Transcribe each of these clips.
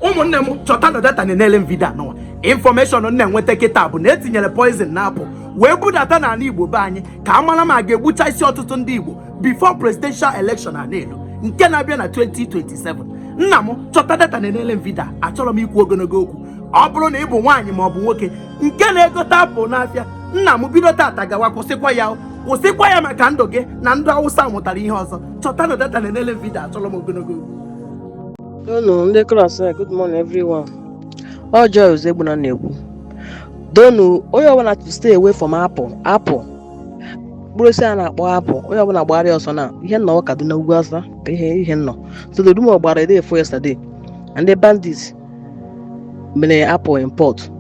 ụmụnne m chọta na data na-ele m vidio anụnwa information na-enweta kịta bụ na etinyere poison na apụ wee budata n'ala Igbo be anyị ka a mara ma a ga-egbucha isi ọtụtụ ndị Igbo before presidential election a na-elu nke na-abịa na 2027. nna m chọta data na-ele m vidio achọrọ m ikwu ogologo okwu ọ bụrụ na ị bụ nwaanyị ma ọ bụ nwoke nke na-egote apụ n'afịa nna m bido tata gawa kwụsịkwa ya maka ndụ gị na ndụ Hausa mụtara ihe ọzọ. chọta na data na-ele m vidio achọrọ m ogologo okwu. Donu ndị klas, good morning everyone. All joy is egbu na na-ekwu. Donu onye ọbụla to stay away from apple. Bụrụ isi a na-akpọ apple, onye ọbụla gbara ọsọ na ihe nnọọ Kaduna ugwu Hausa ka ihe nnọọ. So the rumor gbara day for yesterday and the bandits mere apple import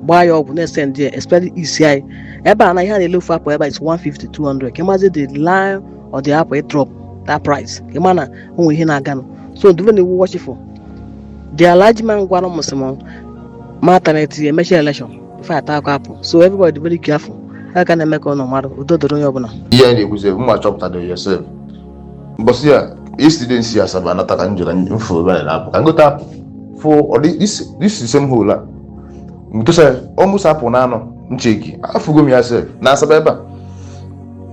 gbaa ya ọgwụ na-esend there, especially ECI. Ebe a na ihe a na-elefu apple ebe is 150 200. Kemazi the line of the apple drop that price. Kemana onwe ihe na-aga. So do we watch for the large man gwara Muslim maternity emechi election if I attack apple. So everybody very careful. I can make on matter udodoro ya ọbụla. Yeah, they was a chapter there yourself. But yeah, yesterday see as about attack and info about apple. Can go tap for this is the same hole. Because almost apple nano ncheki. Afugo me yourself. Na sabeba.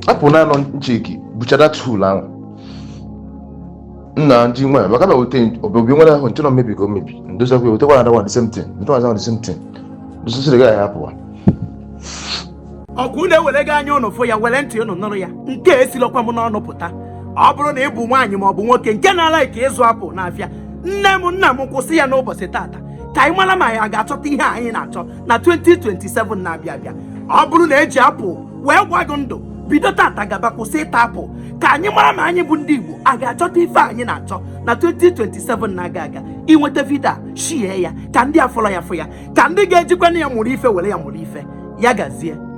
Apple nano ncheki. Buchada tool now. Na ndị nwa baka ba wote obi nwa na ntino maybe go maybe ndo so wote one another the same thing ndo one the same thing ndo so se ga ya apụ ọkụ na-ewere gị anya ụnụ fụ ya were ntị ụnụ nụrụ ya nke esilokwa m n'ọnụ pụta. ọ bụrụ na ị bụ nwaanyị ma ọ bụ nwoke nke na-ala ka ịzụ apụ n'afịa nna m kwụsị ya n'ụbọchị tata ka anyị mara ma ya ga-achọta ihe anyị na-achọ na 2027 na-abịa abịa. ọ bụrụ na eji apụ wee gwa gị ndụ bido tata gaba kwụsị ịta apụ ka anyị mara ma anyị bụ ndị Igbo a ga-achọta ife anyị na-achọ na 2027 na-aga aga. inweta vidio shie ya ka ndị afọrọ ya fụ ya ka ndị ga-ejikwa ya mụrụ ife were ya mụrụ ife ya gazie.